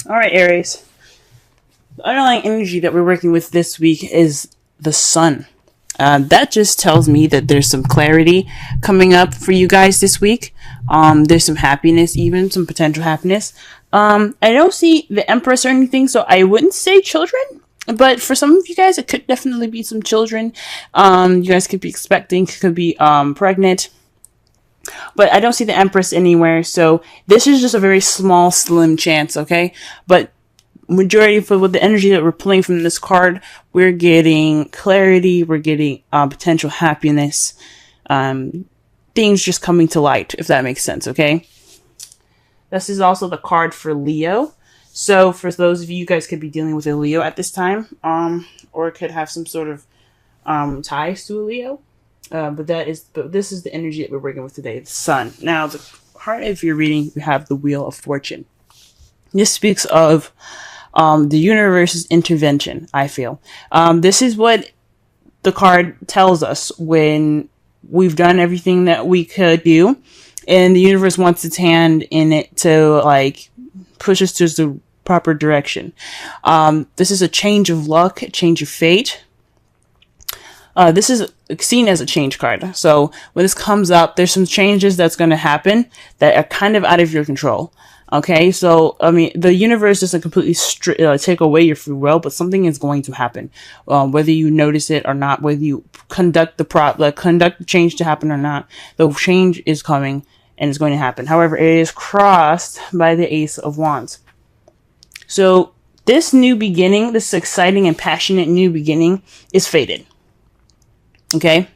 All right, Aries. The underlying energy that we're working with this week is the sun. That just tells me that there's some clarity coming up for you guys this week. There's some happiness, even some potential happiness. I don't see the Empress or anything, so I wouldn't say children. But for some of you guys, it could definitely be some children. You guys could be expecting, could be pregnant. But I don't see the Empress anywhere, so this is just a very small, slim chance, okay? But majority for with the energy that we're pulling from this card, we're getting clarity, we're getting potential happiness, things just coming to light, if that makes sense, okay? This is also the card for Leo. So for those of you guys could be dealing with a Leo at this time, or could have some sort of ties to a Leo. But this is the energy that we're working with today, the sun. Now, the heart of your reading, you have the Wheel of Fortune. This speaks of the universe's intervention, I feel. This is what the card tells us when we've done everything that we could do, and the universe wants its hand in it to, like, push us to the proper direction. This is a change of luck, a change of fate. This is seen as a change card. So when this comes up, there's some changes that's going to happen that are kind of out of your control. Okay, so I mean, the universe doesn't completely take away your free will, but something is going to happen, whether you notice it or not, whether you conduct the change to happen or not. The change is coming and it's going to happen. However, it is crossed by the Ace of Wands. So this new beginning, this exciting and passionate new beginning, is fated. Okay.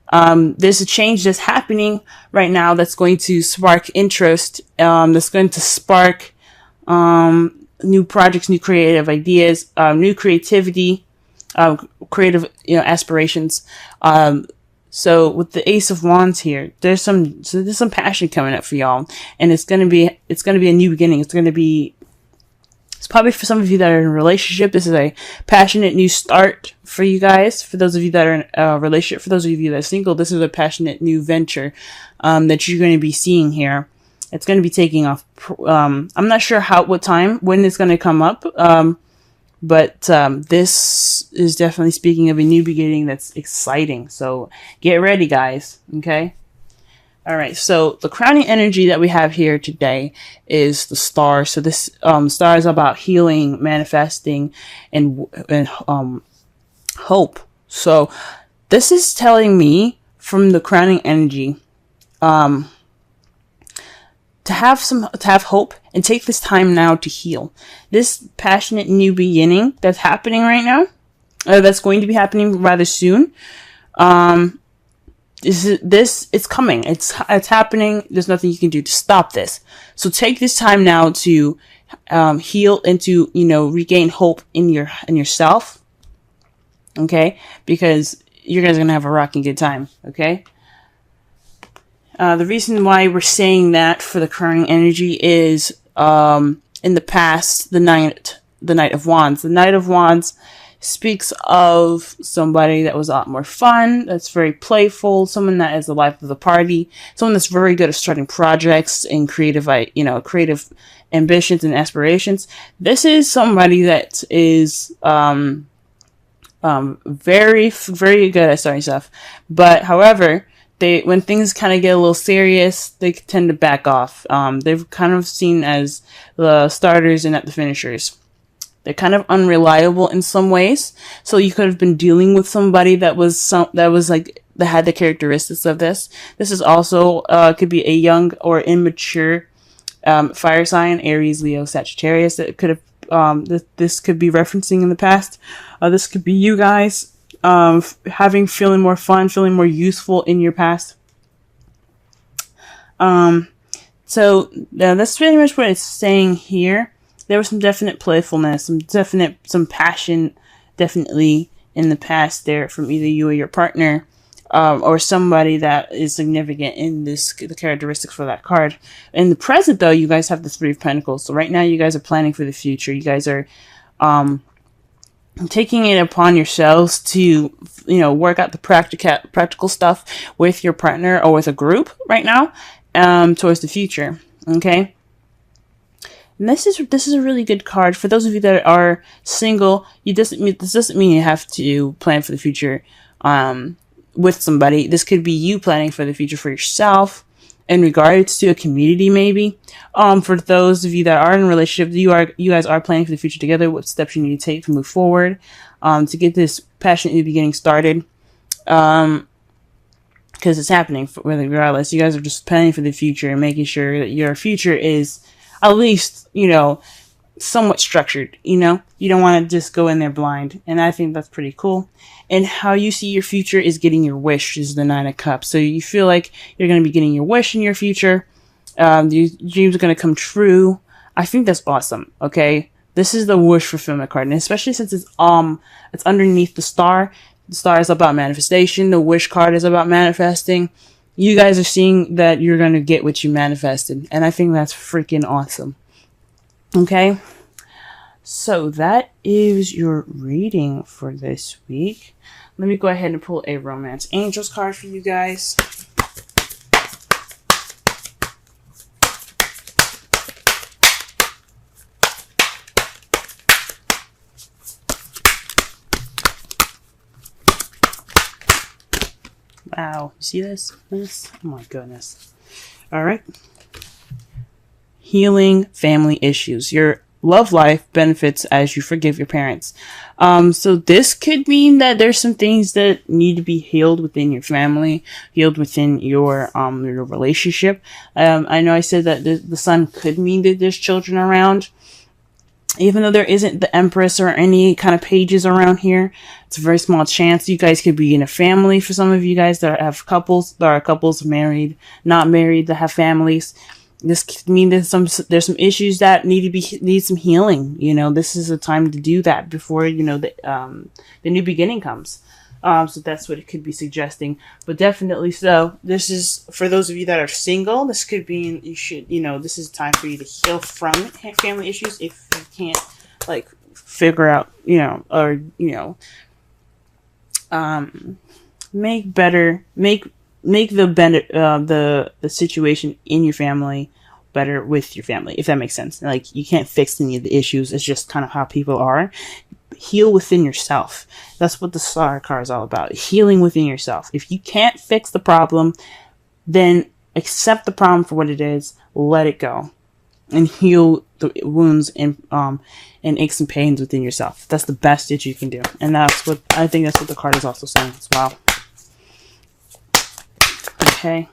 There's a change that's happening right now that's going to spark interest, that's going to spark new projects, new creative ideas, new creativity, creative aspirations. So with the Ace of Wands here, there's some passion coming up for y'all, and it's gonna be a new beginning. It's probably for some of you that are in a relationship. This is a passionate new start for you guys. For those of you that are in a relationship, for those of you that are single, this is a passionate new venture that you're going to be seeing here. It's going to be taking off. I'm not sure when it's going to come up, but this is definitely speaking of a new beginning that's exciting. So get ready, guys. Okay. All right, so the crowning energy that we have here today is the star. So this star is about healing, manifesting, and hope. So this is telling me from the crowning energy to have hope and take this time now to heal. This passionate new beginning that's happening right now, that's going to be happening rather soon. It's coming. It's happening. There's nothing you can do to stop this. So take this time now to heal and to regain hope in yourself. Okay, because you guys are gonna have a rocking good time. Okay. The reason why we're saying that for the current energy is in the past, the Knight of Wands. The Knight of Wands speaks of somebody that was a lot more fun, that's very playful, someone that is the life of the party, someone that's very good at starting projects and creative ambitions and aspirations. This is somebody that is very, very good at starting stuff. But however, when things kind of get a little serious, they tend to back off. They're kind of seen as the starters and not the finishers. They're kind of unreliable in some ways. So you could have been dealing with somebody that had the characteristics of this. This is also could be a young or immature fire sign, Aries, Leo, Sagittarius. That could have this could be referencing in the past. This could be you guys feeling more fun, feeling more useful in your past. So that's pretty much what it's saying here. There was some definite playfulness, some passion, definitely in the past there from either you or your partner, or somebody that is significant in the characteristics for that card. In the present, though, you guys have the Three of Pentacles. So right now, you guys are planning for the future. You guys are taking it upon yourselves to, work out the practical stuff with your partner or with a group right now, towards the future. Okay. And this is a really good card for those of you that are single. This doesn't mean you have to plan for the future with somebody. This could be you planning for the future for yourself in regards to a community, maybe. For those of you that are in a relationship, you guys are planning for the future together. What steps you need to take to move forward, to get this passionate beginning started. Because it's happening, regardless. You guys are just planning for the future and making sure that your future is at least, somewhat structured. You don't want to just go in there blind. And I think that's pretty cool. And how you see your future is getting your wish, is the Nine of Cups. So you feel like you're going to be getting your wish in your future. Your dreams are going to come true. I think that's awesome. Okay. This is the wish fulfillment card. And especially since it's underneath the star. The star is about manifestation. The wish card is about manifesting. You guys are seeing that you're going to get what you manifested. And I think that's freaking awesome. Okay. So that is your reading for this week. Let me go ahead and pull a Romance Angels card for you guys. Wow, you see this? Oh my goodness. All right. Healing family issues. Your love life benefits as you forgive your parents. So this could mean that there's some things that need to be healed within your family, healed within your relationship. I know I said that the sun could mean that there's children around. Even though there isn't the Empress or any kind of pages around here, it's a very small chance. You guys could be in a family. For some of you guys that have couples, there are couples married, not married, that have families. This could mean there's some issues that need some healing. This is a time to do that before the new beginning comes. So that's what it could be suggesting. But definitely so. This is for those of you that are single. This could be this is time for you to heal from family issues if you can't figure out make the situation in your family better with your family, if that makes sense. You can't fix any of the issues. It's just kind of how people are. Heal within yourself. That's what the Star card is all about. Healing within yourself. If you can't fix the problem, then accept the problem for what it is. Let it go, and heal the wounds and aches and pains within yourself. That's the best that you can do, and that's what the card is also saying as well. Okay.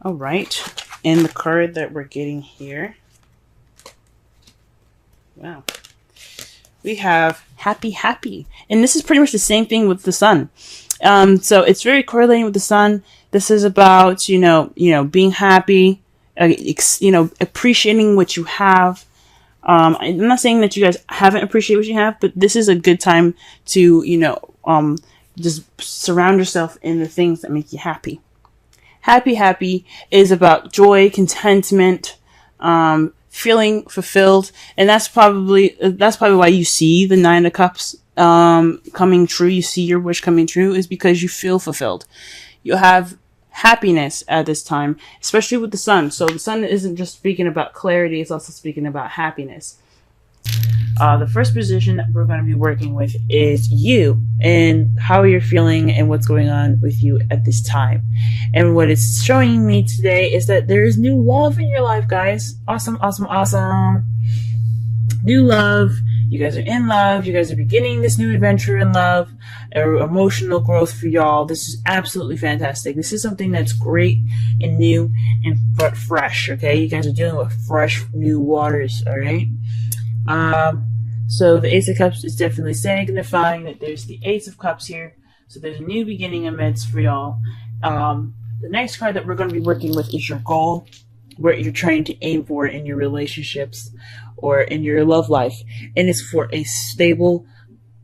All right. And the card that we're getting here. Wow. We have happy. And this is pretty much the same thing with the sun. So it's very correlating with the sun. This is about, being happy, appreciating what you have. I'm not saying that you guys haven't appreciated what you have, but this is a good time to, just surround yourself in the things that make you happy. Happy is about joy, contentment, feeling fulfilled, and that's probably why you see the Nine of Cups coming true. You see your wish coming true is because you feel fulfilled. You have happiness at this time, especially with the sun. So the sun isn't just speaking about clarity; it's also speaking about happiness. The first position that we're going to be working with is you and how you're feeling and what's going on with you at this time. And what it's showing me today is that there is new love in your life, guys. Awesome. New love. You guys are in love. You guys are beginning this new adventure in love, or emotional growth for y'all. This is absolutely fantastic. This is something that's great and new and fresh, okay? You guys are dealing with fresh, new waters, all right? So the Ace of Cups is definitely signifying that there's the Ace of Cups here. So there's a new beginning amidst for y'all. The next card that we're going to be working with is your goal, what you're trying to aim for in your relationships or in your love life. And it's for a stable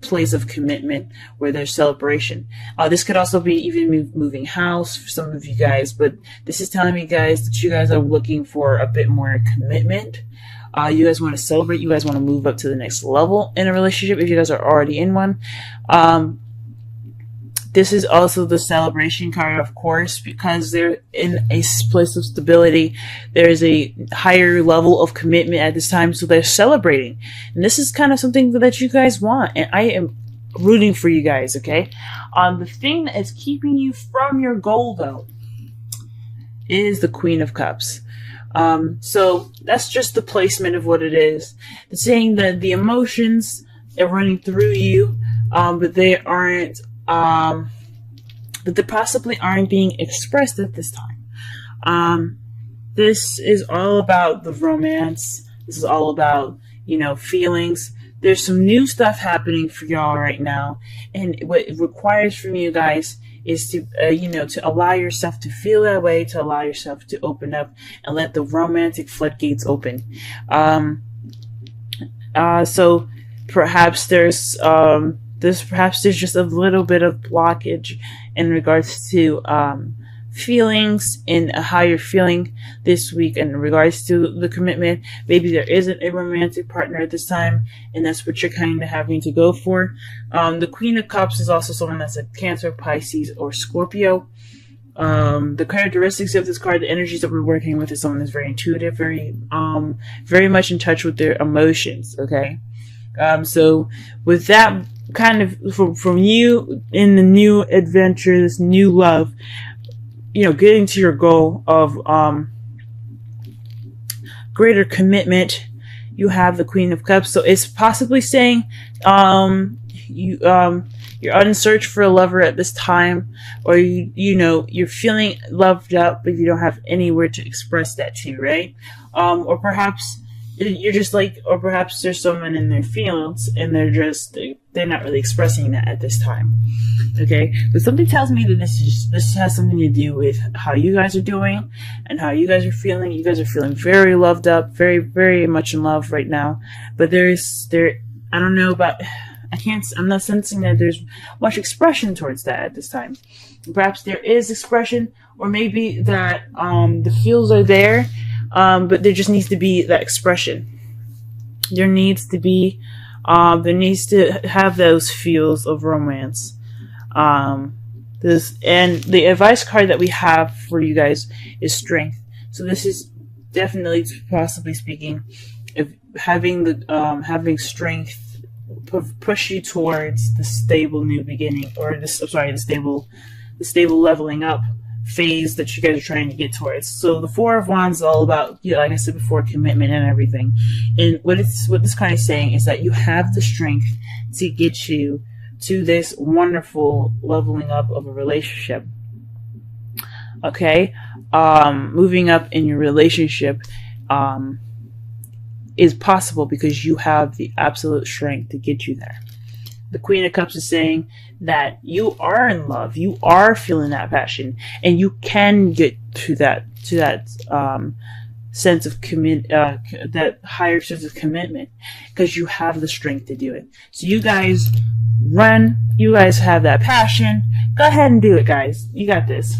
place of commitment where there's celebration. This could also be even moving house for some of you guys, but this is telling me, guys, that you guys are looking for a bit more commitment. You guys want to celebrate. You guys want to move up to the next level in a relationship if you guys are already in one. This is also the celebration card, of course, because they're in a place of stability. There's a higher level of commitment at this time, so they're celebrating. And this is kind of something that you guys want, and I am rooting for you guys, okay? The thing that is keeping you from your goal, though, is the Queen of Cups. So that's just the placement of what it is. It's saying that the emotions are running through you, but they aren't, but they possibly aren't being expressed at this time. This is all about the romance. This is all about, you know, feelings. There's some new stuff happening for y'all right now, and what it requires from you guys is to, you know, to allow yourself to feel that way, to allow yourself to open up and let the romantic floodgates open. So perhaps there's just a little bit of blockage in regards to feelings and how you're feeling this week in regards to the commitment. Maybe there isn't a romantic partner at this time, and that's what you're kind of having to go for. The Queen of Cups is also someone that's a Cancer, Pisces, or Scorpio. The characteristics of this card, the energies that we're working with, is someone that's very intuitive, very much in touch with their emotions. Okay, so with that kind of from you in the new adventure, this new love, you know, getting to your goal of greater commitment, you have the Queen of Cups. So it's possibly saying you're on search for a lover at this time, or you know, you're feeling loved up, but you don't have anywhere to express that to, right? Or perhaps you're just like, or perhaps there's someone in their feelings and they're not really expressing that at this time. Okay, but something tells me that this has something to do with how you guys are doing and how you guys are feeling. You guys are feeling very loved up, very, very much in love right now. But I don't know about, I'm not sensing that there's much expression towards that at this time. Perhaps there is expression, or maybe that the feels are there, but there just needs to be that expression. There needs to have those feels of romance. And the advice card that we have for you guys is strength. So this is definitely, possibly speaking, of having strength push you towards the stable new beginning, or the stable leveling up phase that you guys are trying to get towards. So the Four of Wands is all about, you know, like I said before, commitment and everything. And what this card is saying is that you have the strength to get you to this wonderful leveling up of a relationship. Okay, moving up in your relationship is possible because you have the absolute strength to get you there. The Queen of Cups is saying that you are in love, you are feeling that passion, and you can get to that sense of that higher sense of commitment, because you have the strength to do it. So you guys run, you guys have that passion, go ahead and do it, guys. You got this.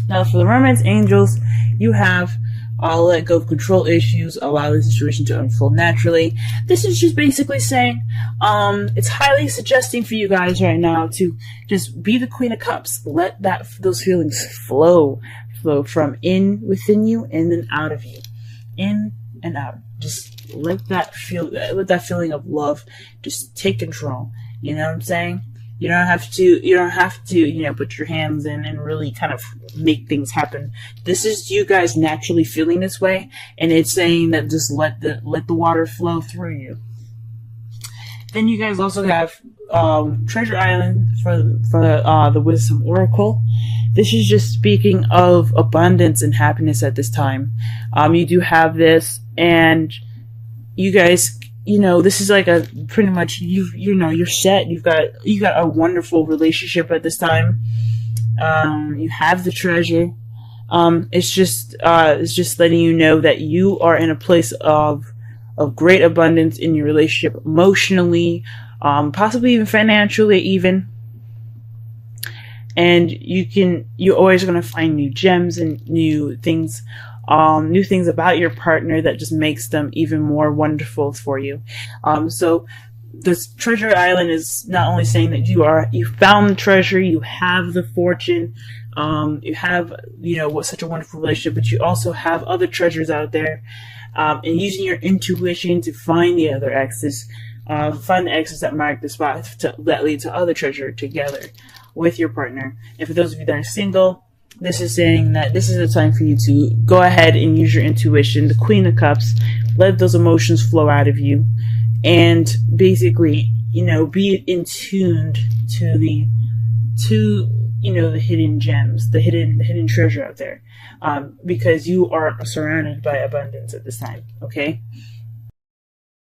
Now for the romance angels, you have let go of control issues, allow the situation to unfold naturally. This is just basically saying it's highly suggesting for you guys right now to just be the Queen of Cups. Let those feelings flow from within you and then out of you, in and out. Just let that feeling of love just take control. You know what I'm saying? You don't have to, you know, put your hands in and really kind of make things happen. This is you guys naturally feeling this way, and it's saying that just let the water flow through you. Then you guys also have Treasure Island for the Wisdom Oracle. This is just speaking of abundance and happiness at this time. You do have this, and you guys, you know, this is like a pretty much you're set. You got a wonderful relationship at this time. You have the treasure. It's just letting you know that you are in a place of great abundance in your relationship, emotionally, possibly even financially, even. And you're always going to find new gems and new things about your partner that just makes them even more wonderful for you. So this treasure island is not only saying that you found the treasure, you have the fortune, you have, what such a wonderful relationship, but you also have other treasures out there, and using your intuition to find the other exes, find the exes that mark the spot that lead to other treasure together with your partner. And for those of you that are single, this is saying that this is the time for you to go ahead and use your intuition, the Queen of Cups, let those emotions flow out of you, and basically, be in tuned to the hidden gems, the hidden treasure out there, because you are surrounded by abundance at this time. Okay.